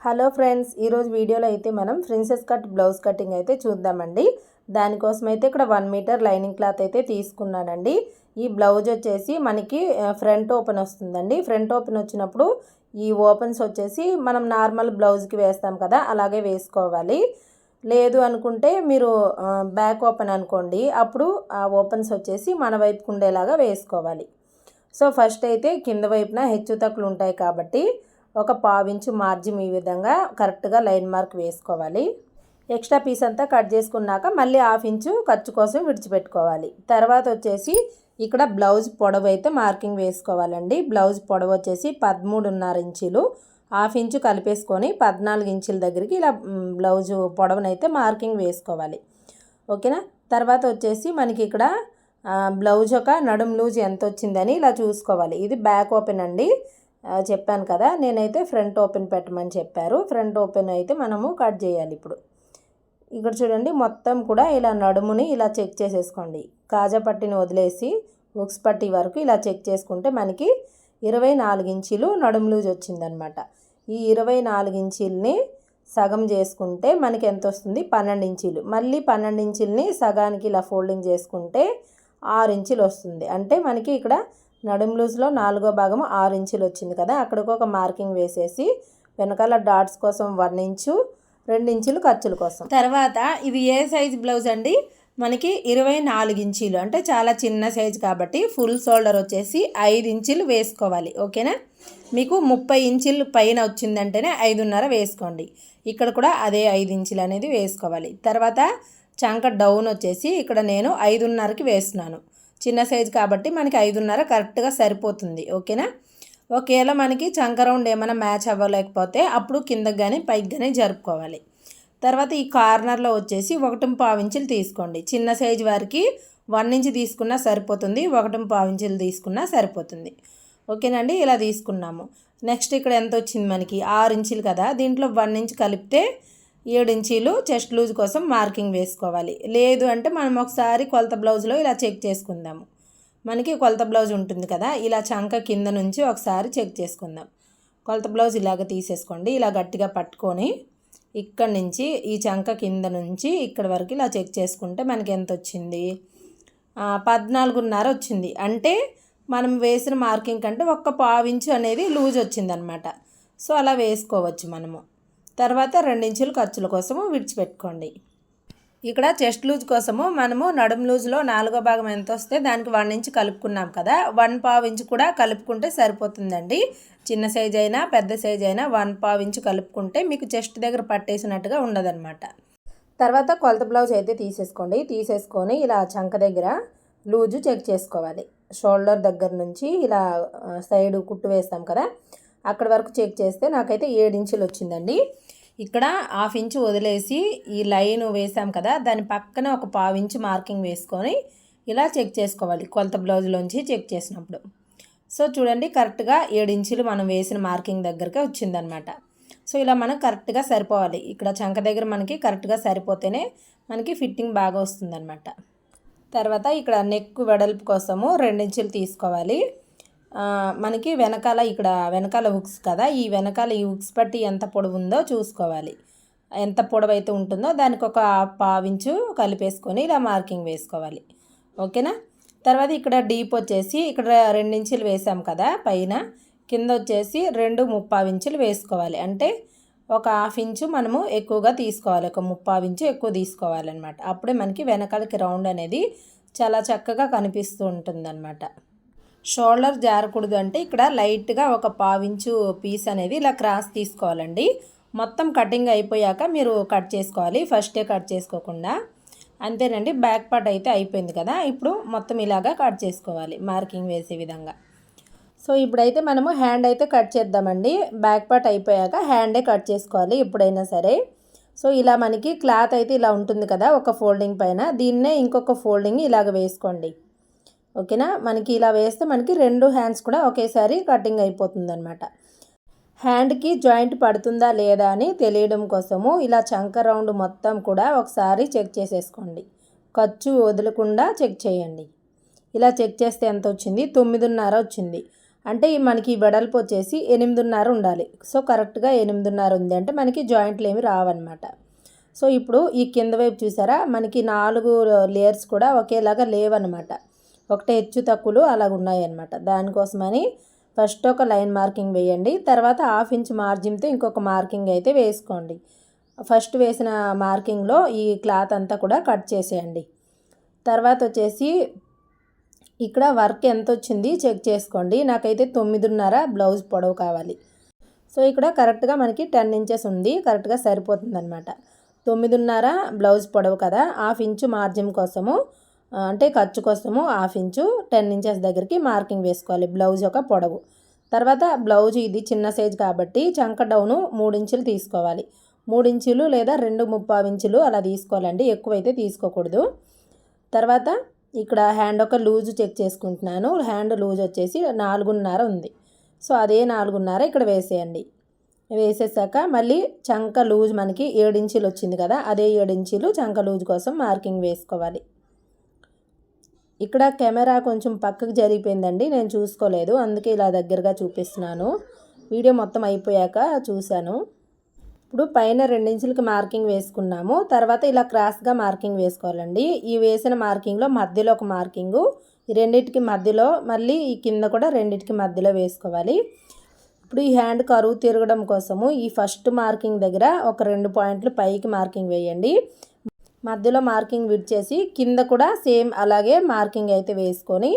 Hello friends, ఈరోజు వీడియోలో అయితే మనం ప్రిన్సెస్ కట్ బ్లౌజ్ కటింగ్ అయితే చూద్దామండి. దానికోసం అయితే ఇక్కడ 1 మీటర్ లైనింగ్ క్లాత్ అయితే తీసుకున్నానండి. ఈ బ్లౌజ్ వచ్చేసి మనకి ఫ్రంట్ ఓపెన్ వస్తుందండి. ఫ్రంట్ ఓపెన్ వచ్చినప్పుడు ఈ ఓపెన్స్ వచ్చేసి మనం నార్మల్ బ్లౌజ్కి వేస్తాం కదా, అలాగే వేసుకోవాలి. లేదు అనుకుంటే మీరు బ్యాక్ ఓపెన్ అనుకోండి, అప్పుడు ఆ ఓపెన్స్ వచ్చేసి మన వైపుకు ఉండేలాగా వేసుకోవాలి. సో ఫస్ట్ అయితే కింద వైపున హెచ్చు తక్కువలు ఉంటాయి కాబట్టి ఒక పావించు మార్జిన్ ఈ విధంగా కరెక్ట్గా లైన్ మార్క్ వేసుకోవాలి. ఎక్స్ట్రా పీస్ అంతా కట్ చేసుకున్నాక మళ్ళీ 1/2 ఇంచు ఖర్చు కోసం విడిచిపెట్టుకోవాలి. తర్వాత వచ్చేసి ఇక్కడ బ్లౌజ్ పొడవు అయితే మార్కింగ్ వేసుకోవాలండి. బ్లౌజ్ పొడవు వచ్చేసి 13.5 ఇంచులు, 1/2 ఇంచు కలిపేసుకొని 14 ఇంచుల దగ్గరికి ఇలా బ్లౌజు పొడవునైతే మార్కింగ్ వేసుకోవాలి. ఓకేనా. తర్వాత వచ్చేసి మనకి ఇక్కడ బ్లౌజ్ ఒక నడుం లూజ్ ఎంత వచ్చిందని ఇలా చూసుకోవాలి. ఇది బ్యాక్ ఓపెన్ అండి, చెప్పాను కదా, నేనైతే ఫ్రంట్ ఓపెన్ పెట్టమని చెప్పారు. ఫ్రంట్ ఓపెన్ అయితే మనము కట్ చేయాలి. ఇప్పుడు ఇక్కడ చూడండి, మొత్తం కూడా ఇలా నడుముని ఇలా చెక్ చేసేసుకోండి. కాజా పట్టిని వదిలేసి ఉక్స్ పట్టి వరకు ఇలా చెక్ చేసుకుంటే మనకి 24 ఇంచీలు నడుము లూజ్ వచ్చిందనమాట. ఈ 24 ఇంచీలని సగం చేసుకుంటే మనకి ఎంత వస్తుంది? 12 ఇంచీలు. మళ్ళీ 12 ఇంచీలని సగానికి ఇలా ఫోల్డింగ్ చేసుకుంటే 6 ఇంచులు వస్తుంది. అంటే మనకి ఇక్కడ నడుము లూజ్లో 4వ భాగం 6 ఇంచులు వచ్చింది కదా, అక్కడికి ఒక మార్కింగ్ వేసేసి వెనకాల డాట్స్ కోసం 1 ఇంచు, 2 ఇంచులు ఖర్చుల కోసం. తర్వాత ఇది ఏ సైజ్ బ్లౌజ్ అండి? మనకి 24 ఇంచీలు, అంటే చాలా చిన్న సైజ్ కాబట్టి ఫుల్ షోల్డర్ వచ్చేసి 5 ఇంచులు వేసుకోవాలి. ఓకేనా. మీకు 30 ఇంచులు పైన వచ్చిందంటేనే 5.5 వేసుకోండి. ఇక్కడ కూడా అదే 5 ఇంచులు అనేది వేసుకోవాలి. తర్వాత చంక డౌన్ వచ్చేసి ఇక్కడ నేను 5.5కి వేస్తున్నాను. చిన్న సైజు కాబట్టి మనకి 5.5 కరెక్ట్గా సరిపోతుంది. ఓకేనా. ఒకవేళ మనకి చంక రౌండ్ ఏమైనా మ్యాచ్ అవ్వలేకపోతే అప్పుడు కిందకి కానీ పైకి కానీ జరుపుకోవాలి. తర్వాత ఈ కార్నర్లో వచ్చేసి 1.5 ఇంచులు తీసుకోండి. చిన్న సైజు వారికి 1 ఇంచు తీసుకున్నా సరిపోతుంది, 1.5 ఇంచులు తీసుకున్నా సరిపోతుంది. ఓకేనండి. ఇలా తీసుకున్నాము. నెక్స్ట్ ఇక్కడ ఎంత వచ్చింది? మనకి 6 ఇంచులు కదా, దీంట్లో 1 ఇంచు కలిపితే 7 ఇంచీలు చెస్ట్ లూజ్ కోసం మార్కింగ్ వేసుకోవాలి. లేదు అంటే మనం ఒకసారి కొలత బ్లౌజ్లో ఇలా చెక్ చేసుకుందాము. మనకి కొలత బ్లౌజ్ ఉంటుంది కదా, ఇలా చంక కింద నుంచి ఒకసారి చెక్ చేసుకుందాం. కొలత బ్లౌజ్ ఇలాగ తీసేసుకోండి. ఇలా గట్టిగా పట్టుకొని ఇక్కడ నుంచి ఈ చంక కింద నుంచి ఇక్కడ వరకు ఇలా చెక్ చేసుకుంటే మనకి ఎంత వచ్చింది? 14.5 వచ్చింది. అంటే మనం వేసిన మార్కింగ్ కంటే 1/4 ఇంచు అనేది లూజ్ వచ్చిందనమాట. సో అలా వేసుకోవచ్చు మనము. తర్వాత 2 ఇంచులు ఖర్చుల కోసము విడిచిపెట్టుకోండి. ఇక్కడ చెస్ట్ లూజ్ కోసము మనము నడుము లూజ్లో 4వ భాగం ఎంత వస్తే దానికి 1 ఇంచు కలుపుకున్నాం కదా, 1/4 ఇంచు కూడా కలుపుకుంటే సరిపోతుందండి. చిన్న సైజ్ అయినా పెద్ద సైజ్ అయినా 1/4 ఇంచు కలుపుకుంటే మీకు చెస్ట్ దగ్గర పట్టేసినట్టుగా ఉండదన్నమాట. తర్వాత కొలత బ్లౌజ్ అయితే తీసేసుకోండి. తీసేసుకొని ఇలా చంక దగ్గర లూజు చెక్ చేసుకోవాలి. షోల్డర్ దగ్గర నుంచి ఇలా సైడ్ కుట్టు వేస్తాం కదా, అక్కడ వరకు చెక్ చేస్తే నాకైతే 7 ఇంచులు వచ్చిందండి. ఇక్కడ 1/2 ఇంచు వదిలేసి ఈ లైన్ వేసాం కదా, దాని పక్కన 1/4 ఇంచు మార్కింగ్ వేసుకొని ఇలా చెక్ చేసుకోవాలి కొలత బ్లౌజ్లోంచి చెక్ చేసినప్పుడు. సో చూడండి, కరెక్ట్గా 7 ఇంచులు మనం వేసిన మార్కింగ్ దగ్గరకే వచ్చిందనమాట. సో ఇలా మనకు కరెక్ట్గా సరిపోవాలి. ఇక్కడ చంక దగ్గర మనకి కరెక్ట్గా సరిపోతేనే మనకి ఫిట్టింగ్ బాగా వస్తుందన్నమాట. తర్వాత ఇక్కడ నెక్ వెడల్పు కోసము 2 ఇంచులు తీసుకోవాలి. మనకి వెనకాల ఇక్కడ వెనకాల హుక్స్ కదా, ఈ వెనకాల ఈ హుక్స్ పట్టి ఎంత పొడవు ఉందో చూసుకోవాలి. ఎంత పొడవు అయితే ఉంటుందో దానికి ఒక 1/4 ఇంచు కలిపేసుకొని ఇలా మార్కింగ్ వేసుకోవాలి. ఓకేనా. తర్వాత ఇక్కడ డీప్ వచ్చేసి ఇక్కడ 2 ఇంచులు వేసాం కదా పైన, కింద వచ్చేసి 2.5 ఇంచులు వేసుకోవాలి. అంటే ఒక 1/2 ఇంచు మనము ఎక్కువగా తీసుకోవాలి, ఒక 1/5 ఇంచు ఎక్కువ తీసుకోవాలన్నమాట. అప్పుడే మనకి వెనకాలకి రౌండ్ అనేది చాలా చక్కగా కనిపిస్తూ ఉంటుందన్నమాట. షోల్డర్ జారకూడదు అంటే ఇక్కడ లైట్గా ఒక 1/4 ఇంచు పీస్ అనేది ఇలా క్రాస్ తీసుకోవాలండి. మొత్తం కటింగ్ అయిపోయాక మీరు కట్ చేసుకోవాలి, ఫస్టే కట్ చేసుకోకుండా. అంతేనండి. బ్యాక్ పార్ట్ అయితే అయిపోయింది కదా, ఇప్పుడు మొత్తం ఇలాగా కట్ చేసుకోవాలి మార్కింగ్ వేసే విధంగా. సో ఇప్పుడైతే మనము హ్యాండ్ అయితే కట్ చేద్దామండి. బ్యాక్ పార్ట్ అయిపోయాక హ్యాండే కట్ చేసుకోవాలి ఎప్పుడైనా సరే. సో ఇలా మనకి క్లాత్ అయితే ఇలా ఉంటుంది కదా ఒక ఫోల్డింగ్ పైన, దీన్నే ఇంకొక ఫోల్డింగ్ ఇలాగ వేసుకోండి. ఓకేనా. మనకి ఇలా వేస్తే మనకి 2 హ్యాండ్స్ కూడా ఒకేసారి కటింగ్ అయిపోతుంది అనమాట. హ్యాండ్కి జాయింట్ పడుతుందా లేదా అని తెలియడం కోసము ఇలా చంక రౌండ్ మొత్తం కూడా ఒకసారి చెక్ చేసేసుకోండి. ఖర్చు వదలకుండా చెక్ చేయండి. ఇలా చెక్ చేస్తే ఎంత వచ్చింది? 9.5 వచ్చింది. అంటే మనకి వెడల్పు వచ్చేసి 8.5 ఉండాలి. సో కరెక్ట్గా 8.5 ఉంది అంటే మనకి జాయింట్లు ఏమి రావన్నమాట. సో ఇప్పుడు ఈ కింద వైపు చూసారా మనకి 4 లేయర్స్ కూడా ఒకేలాగా లేవన్నమాట. ఒకటే హెచ్చు తక్కువలు అలాగ ఉన్నాయన్నమాట. దానికోసమని ఫస్ట్ ఒక లైన్ మార్కింగ్ వేయండి. తర్వాత 1/2 ఇంచ్ మార్జిన్తో ఇంకొక మార్కింగ్ అయితే వేసుకోండి. ఫస్ట్ వేసిన మార్కింగ్లో ఈ క్లాత్ అంతా కూడా కట్ చేసేయండి. తర్వాత వచ్చేసి ఇక్కడ వర్క్ ఎంత వచ్చింది చెక్ చేసుకోండి. నాకైతే 9.5 బ్లౌజ్ పొడవు కావాలి. సో ఇక్కడ కరెక్ట్గా మనకి 10 ఇంచెస్ ఉంది, కరెక్ట్గా సరిపోతుందన్నమాట. 9.5 బ్లౌజ్ పొడవు కదా, 1/2 ఇంచు మార్జిన్ కోసము అంటే ఖర్చు కోసము 1/2 ఇంచు 10 ఇంచెస్ దగ్గరికి మార్కింగ్ వేసుకోవాలి బ్లౌజ్ యొక్క పొడవు. తర్వాత బ్లౌజ్ ఇది చిన్న సైజ్ కాబట్టి చంక డౌను 3 ఇంచులు తీసుకోవాలి. 3 ఇంచులు లేదా 2.75 ఇంచులు అలా తీసుకోవాలండి, ఎక్కువైతే తీసుకోకూడదు. తర్వాత ఇక్కడ హ్యాండ్ ఒక లూజ్ చెక్ చేసుకుంటున్నాను. హ్యాండ్ లూజ్ వచ్చేసి 4.5 ఉంది. సో అదే 4.5 ఇక్కడ వేసేయండి. వేసేసాక మళ్ళీ చంక లూజ్ మనకి 7 ఇంచులు వచ్చింది కదా, అదే 7 ఇంచులు చంక లూజ్ కోసం మార్కింగ్ వేసుకోవాలి. ఇక్కడ కెమెరా కొంచెం పక్కకు జరిగిపోయిందండి, నేను చూసుకోలేదు, అందుకే ఇలా దగ్గరగా చూపిస్తున్నాను. వీడియో మొత్తం అయిపోయాక చూశాను. ఇప్పుడు పైన 2 ఇంచులకి మార్కింగ్ వేసుకున్నాము. తర్వాత ఇలా క్రాస్గా మార్కింగ్ వేసుకోవాలండి. ఈ వేసిన మార్కింగ్లో మధ్యలో ఒక మార్కింగు, ఈ రెండింటికి మధ్యలో మళ్ళీ ఈ కింద కూడా రెండింటికి మధ్యలో వేసుకోవాలి. ఇప్పుడు ఈ హ్యాండ్ కరువు తిరగడం కోసము ఈ ఫస్ట్ మార్కింగ్ దగ్గర ఒక 2 పాయింట్లు పైకి మార్కింగ్ వేయండి. మధ్యలో మార్కింగ్ విడిచేసి కింద కూడా సేమ్ అలాగే మార్కింగ్ అయితే వేసుకొని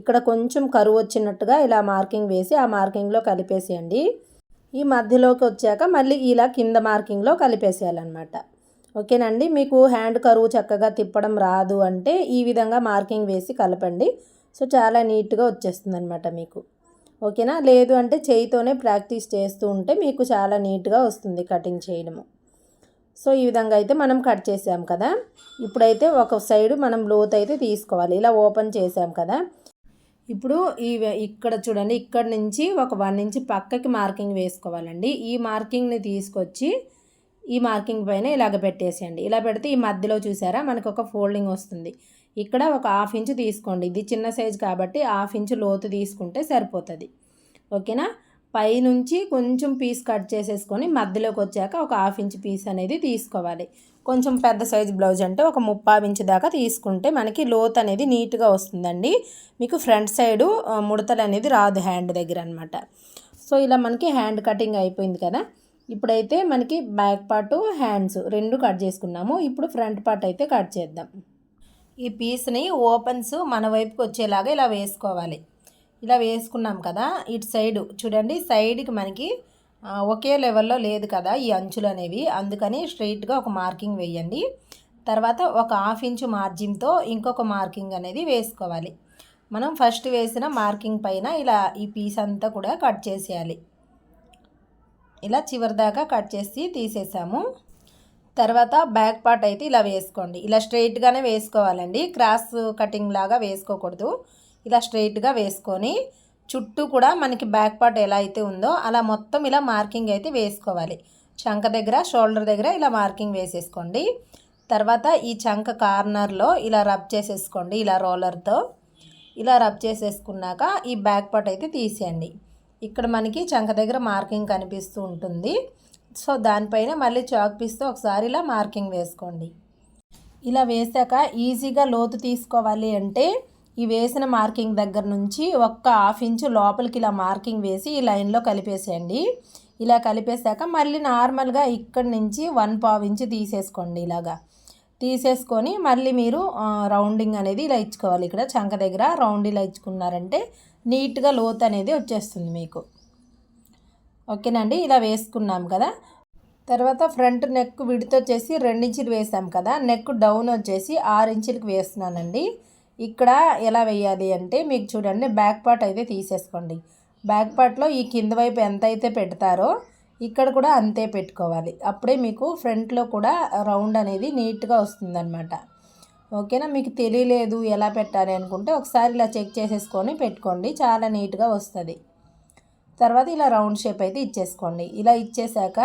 ఇక్కడ కొంచెం కరువు వచ్చినట్టుగా ఇలా మార్కింగ్ వేసి ఆ మార్కింగ్లో కలిపేసేయండి. ఈ మధ్యలోకి వచ్చాక మళ్ళీ ఇలా కింద మార్కింగ్లో కలిపేసేయాలన్నమాట. ఓకేనండి. మీకు హ్యాండ్ కరువు చక్కగా తిప్పడం రాదు అంటే ఈ విధంగా మార్కింగ్ వేసి కలపండి. సో చాలా నీట్గా వచ్చేస్తుంది అనమాట మీకు. ఓకేనా. లేదు అంటే చేయితోనే ప్రాక్టీస్ చేస్తూ ఉంటే మీకు చాలా నీట్గా వస్తుంది కటింగ్ చేయడము. సో ఈ విధంగా అయితే మనం కట్ చేసాం కదా. ఇప్పుడైతే ఒక సైడ్ మనం లోత్ అయితే తీసుకోవాలి. ఇలా ఓపెన్ చేసాం కదా. ఇప్పుడు ఇక్కడ చూడండి, ఇక్కడ నుంచి ఒక 1 ఇంచ్ పక్కకి మార్కింగ్ వేసుకోవాలండి. ఈ మార్కింగ్ని తీసుకొచ్చి ఈ మార్కింగ్ పైన ఇలాగ పెట్టేసేయండి. ఇలా పెడితే ఈ మధ్యలో చూసారా మనకు ఒక ఫోల్డింగ్ వస్తుంది. ఇక్కడ ఒక 1/2 ఇంచ్ తీసుకోండి. ఇది చిన్న సైజు కాబట్టి 1/2 ఇంచ్ లోతు తీసుకుంటే సరిపోతుంది. ఓకేనా. పైనుంచి కొంచెం పీస్ కట్ చేసేసుకొని మధ్యలోకి వచ్చాక ఒక 1/2 ఇంచ్ పీస్ అనేది తీసుకోవాలి. కొంచెం పెద్ద సైజు బ్లౌజ్ అంటే ఒక 3/4 ఇంచ్ దాకా తీసుకుంటే మనకి లోత్ అనేది నీట్గా వస్తుందండి. మీకు ఫ్రంట్ సైడు ముడతలు అనేది రాదు హ్యాండ్ దగ్గర అనమాట. సో ఇలా మనకి హ్యాండ్ కటింగ్ అయిపోయింది కదా. ఇప్పుడైతే మనకి బ్యాక్ పార్ట్ హ్యాండ్స్ 2 కట్ చేసుకున్నాము. ఇప్పుడు ఫ్రంట్ పార్ట్ అయితే కట్ చేద్దాం. ఈ పీస్ని ఓపెన్స్ మన వైపుకి వచ్చేలాగా ఇలా వేసుకోవాలి. ఇలా వేసుకున్నాం కదా. ఇటు సైడు చూడండి, సైడ్కి మనకి ఒకే లెవెల్లో లేదు కదా ఈ అంచులు అనేవి, అందుకని స్ట్రైట్గా ఒక మార్కింగ్ వేయండి. తర్వాత ఒక 1/2 ఇంచ్ మార్జిన్తో ఇంకొక మార్కింగ్ అనేది వేసుకోవాలి. మనం ఫస్ట్ వేసిన మార్కింగ్ పైన ఇలా ఈ పీస్ అంతా కూడా కట్ చేసేయాలి. ఇలా చివరి దాకా కట్ చేసి తీసేసాము. తర్వాత బ్యాక్ పార్ట్ అయితే ఇలా వేసుకోండి. ఇలా స్ట్రైట్గానే వేసుకోవాలండి, క్రాస్ కటింగ్ లాగా వేసుకోకూడదు. ఇలా స్ట్రైట్గా వేసుకొని చుట్టూ కూడా మనకి బ్యాక్ పార్ట్ ఎలా అయితే ఉందో అలా మొత్తం ఇలా మార్కింగ్ అయితే వేసుకోవాలి. చంక దగ్గర, షోల్డర్ దగ్గర ఇలా మార్కింగ్ వేసేసుకోండి. తర్వాత ఈ చంక కార్నర్లో ఇలా రబ్ చేసేసుకోండి. ఇలా రోలర్తో ఇలా రబ్ చేసేసుకున్నాక ఈ బ్యాక్ పార్ట్ అయితే తీసేయండి. ఇక్కడ మనకి చంక దగ్గర మార్కింగ్ కనిపిస్తూ ఉంటుంది. సో దానిపైన మళ్ళీ చాక్ పీస్తో ఒకసారి ఇలా మార్కింగ్ వేసుకోండి. ఇలా వేసాక ఈజీగా లోతు తీసుకోవాలి అంటే ఈ వేసిన మార్కింగ్ దగ్గర నుంచి ఒక్క 1/2 ఇంచ్ లోపలికి ఇలా మార్కింగ్ వేసి ఈ లైన్లో కలిపేసేయండి. ఇలా కలిపేసాక మళ్ళీ నార్మల్గా ఇక్కడి నుంచి 1/4 ఇంచ్ తీసేసుకోండి. ఇలాగా తీసేసుకొని మళ్ళీ మీరు రౌండింగ్ అనేది ఇలా ఇచ్చుకోవాలి. ఇక్కడ చంక దగ్గర రౌండ్ ఇలా ఇచ్చుకున్నారంటే నీట్గా లోతు అనేది వచ్చేస్తుంది మీకు. ఓకేనండి. ఇలా వేసుకున్నాం కదా. తర్వాత ఫ్రంట్ నెక్ విడ్త్ వచ్చేసి 2 ఇంచులు వేసాం కదా. నెక్ డౌన్ వచ్చేసి 6 ఇంచులకి వేస్తున్నానండి. ఇక్కడ ఎలా వేయాలి అంటే మీకు చూడండి, బ్యాక్ పార్ట్ అయితే తీసేసుకోండి. బ్యాక్ పార్ట్లో ఈ కింద వైపు ఎంత అయితే పెడతారో ఇక్కడ కూడా అంతే పెట్టుకోవాలి. అప్పుడే మీకు ఫ్రంట్లో కూడా రౌండ్ అనేది నీట్గా వస్తుందన్నమాట. ఓకేనా. మీకు తెలియలేదు ఎలా పెట్టాలి అనుకుంటే ఒకసారి ఇలా చెక్ చేసేసుకొని పెట్టుకోండి, చాలా నీట్గా వస్తుంది. తర్వాత ఇలా రౌండ్ షేప్ అయితే ఇచ్చేసుకోండి. ఇలా ఇచ్చేసాక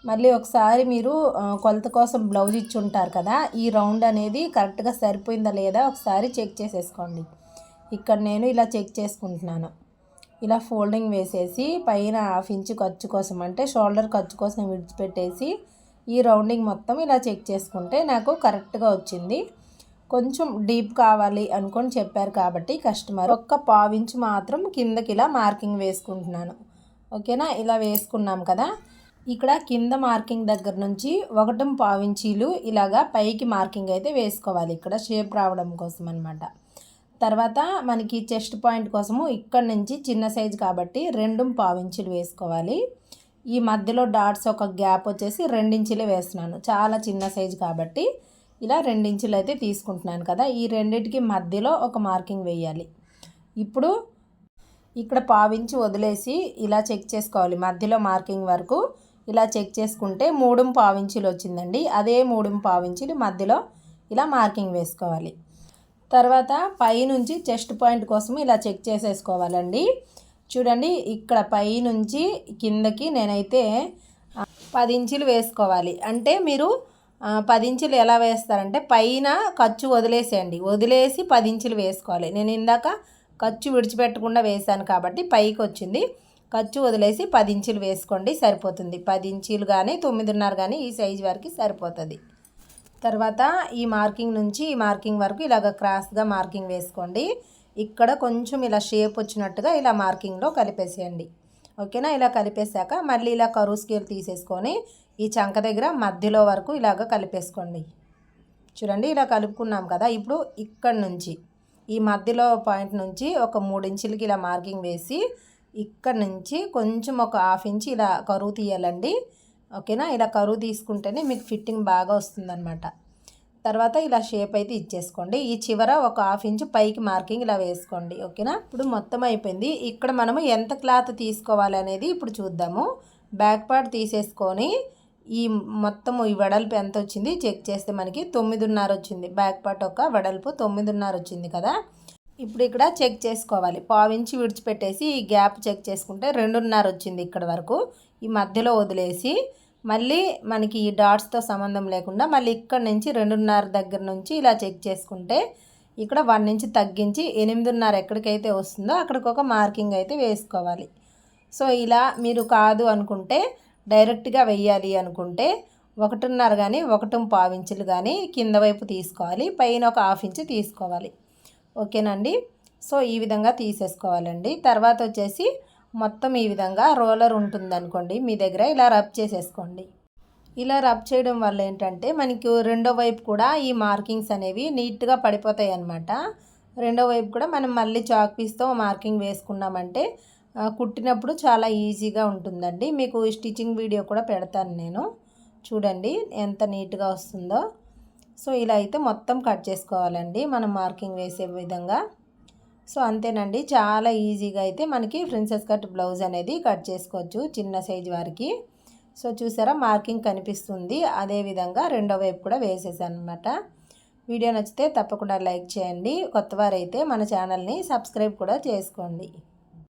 మళ్ళీ ఒకసారి మీరు కొలత కోసం బ్లౌజ్ ఇచ్చి ఉంటారు కదా, ఈ రౌండ్ అనేది కరెక్ట్గా సరిపోయిందా లేదా ఒకసారి చెక్ చేసేసుకోండి. ఇక్కడ నేను ఇలా చెక్ చేసుకుంటున్నాను. ఇలా ఫోల్డింగ్ వేసేసి పైన 1/2 ఇంచు ఖర్చు కోసం అంటే షోల్డర్ ఖర్చు కోసం విడిచిపెట్టేసి ఈ రౌండింగ్ మొత్తం ఇలా చెక్ చేసుకుంటే నాకు కరెక్ట్గా వచ్చింది. కొంచెం డీప్ కావాలి అనుకొని చెప్పారు కాబట్టి కస్టమర్ 1/4 ఇంచు మాత్రం కిందకి ఇలా మార్కింగ్ వేసుకుంటున్నాను. ఓకేనా, ఇలా వేసుకున్నాం కదా. ఇక్కడ కింద మార్కింగ్ దగ్గర నుంచి 1/4 ఇంచీలు ఇలాగా పైకి మార్కింగ్ అయితే వేసుకోవాలి, ఇక్కడ షేప్ రావడం కోసం అనమాట. తర్వాత మనకి చెస్ట్ పాయింట్ కోసము ఇక్కడ నుంచి చిన్న సైజు కాబట్టి 2/4 ఇంచులు వేసుకోవాలి. ఈ మధ్యలో డాట్స్ ఒక గ్యాప్ వచ్చేసి 2 ఇంచులే వేస్తున్నాను, చాలా చిన్న సైజు కాబట్టి ఇలా 2 ఇంచులు అయితే తీసుకుంటున్నాను కదా. ఈ రెండింటికి మధ్యలో ఒక మార్కింగ్ వేయాలి. ఇప్పుడు ఇక్కడ 1/4 ఇంచు వదిలేసి ఇలా చెక్ చేసుకోవాలి, మధ్యలో మార్కింగ్ వరకు ఇలా చెక్ చేసుకుంటే 3/4 ఇంచులు వచ్చిందండి. అదే 3/4 ఇంచులు మధ్యలో ఇలా మార్కింగ్ వేసుకోవాలి. తర్వాత పైనుంచి చెస్ట్ పాయింట్ కోసం ఇలా చెక్ చేసేసుకోవాలండి. చూడండి, ఇక్కడ పైనుంచి కిందకి నేనైతే 10 ఇంచులు వేసుకోవాలి. అంటే మీరు 10 ఇంచులు ఎలా వేస్తారంటే పైన ఖర్చు వదిలేసేయండి, వదిలేసి 10 ఇంచులు వేసుకోవాలి. నేను ఇందాక ఖర్చు విడిచిపెట్టకుండా వేసాను కాబట్టి పైకి వచ్చింది. ఖర్చు వదిలేసి 10 ఇంచులు వేసుకోండి, సరిపోతుంది. 10 ఇంచులు కానీ 9.5 కానీ ఈ సైజు వరకు సరిపోతుంది. తర్వాత ఈ మార్కింగ్ నుంచి ఈ మార్కింగ్ వరకు ఇలాగ క్రాస్గా మార్కింగ్ వేసుకోండి. ఇక్కడ కొంచెం ఇలా షేప్ వచ్చినట్టుగా ఇలా మార్కింగ్లో కలిపేసేయండి. ఓకేనా, ఇలా కలిపేశాక మళ్ళీ ఇలా కరువు స్కేల్ తీసేసుకొని ఈ చంక దగ్గర మధ్యలో వరకు ఇలాగ కలిపేసుకోండి. చూడండి, ఇలా కలుపుకున్నాం కదా. ఇప్పుడు ఇక్కడ నుంచి ఈ మధ్యలో పాయింట్ నుంచి ఒక 3 ఇంచులకి ఇలా మార్కింగ్ వేసి ఇక్కడ నుంచి కొంచెం ఒక 1/2 ఇంచు ఇలా కరువు తీయాలండి. ఓకేనా, ఇలా కరువు తీసుకుంటేనే మీకు ఫిట్టింగ్ బాగా వస్తుందన్నమాట. తర్వాత ఇలా షేప్ అయితే ఇచ్చేసుకోండి. ఈ చివర ఒక 1/2 ఇంచు పైకి మార్కింగ్ ఇలా వేసుకోండి. ఓకేనా, ఇప్పుడు మొత్తం అయిపోయింది. ఇక్కడ మనము ఎంత క్లాత్ తీసుకోవాలి అనేది ఇప్పుడు చూద్దాము. బ్యాక్ పార్ట్ తీసేసుకొని ఈ మొత్తము ఈ వెడల్పు ఎంత వచ్చింది చెక్ చేస్తే మనకి 9.5 వచ్చింది. బ్యాక్ పార్ట్ ఒక వెడల్పు 9.5 వచ్చింది కదా. ఇప్పుడు ఇక్కడ చెక్ చేసుకోవాలి. 1/4 ఇంచు విడిచిపెట్టేసి ఈ గ్యాప్ చెక్ చేసుకుంటే 2.5 వచ్చింది. ఇక్కడ వరకు ఈ మధ్యలో వదిలేసి మళ్ళీ మనకి ఈ డాట్స్తో సంబంధం లేకుండా మళ్ళీ ఇక్కడ నుంచి 2.5 దగ్గర నుంచి ఇలా చెక్ చేసుకుంటే ఇక్కడ 1 ఇంచు తగ్గించి 8.5 ఎక్కడికైతే వస్తుందో అక్కడికి ఒక మార్కింగ్ అయితే వేసుకోవాలి. సో ఇలా మీరు కాదు అనుకుంటే డైరెక్ట్గా వెయ్యాలి అనుకుంటే 1.5 కానీ 1.5 ఇంచులు కానీ కింద వైపు తీసుకోవాలి, పైన ఒక 1/2 ఇంచు తీసుకోవాలి. ఓకేనండి, సో ఈ విధంగా తీసేసుకోవాలండి. తర్వాత వచ్చేసి మొత్తం ఈ విధంగా రోలర్ ఉంటుందనుకోండి మీ దగ్గర, ఇలా రబ్ చేసేసుకోండి. ఇలా రబ్ చేయడం వల్ల ఏంటంటే మనకి రెండో వైపు కూడా ఈ మార్కింగ్స్ అనేవి నీట్గా పడిపోతాయి అన్నమాట. రెండో వైపు కూడా మనం మళ్ళీ చాక్ పీస్తో మార్కింగ్ వేసుకున్నామంటే కుట్టినప్పుడు చాలా ఈజీగా ఉంటుందండి. మీకు స్టిచ్చింగ్ వీడియో కూడా పెడతాను నేను, చూడండి ఎంత నీట్గా వస్తుందో. సో ఇలా అయితే మొత్తం కట్ చేసుకోవాలండి మనం మార్కింగ్ వేసే విధంగా. సో అంతేనండి, చాలా ఈజీగా అయితే మనకి ప్రిన్సెస్ కట్ బ్లౌజ్ అనేది కట్ చేసుకోవచ్చు చిన్న సైజు వారికి. సో చూసారా, మార్కింగ్ కనిపిస్తుంది. అదేవిధంగా రెండో వైపు కూడా వేసేసాను అనమాట. వీడియో నచ్చితే తప్పకుండా లైక్ చేయండి. కొత్తవారైతే మన ఛానల్ని సబ్స్క్రైబ్ కూడా చేసుకోండి.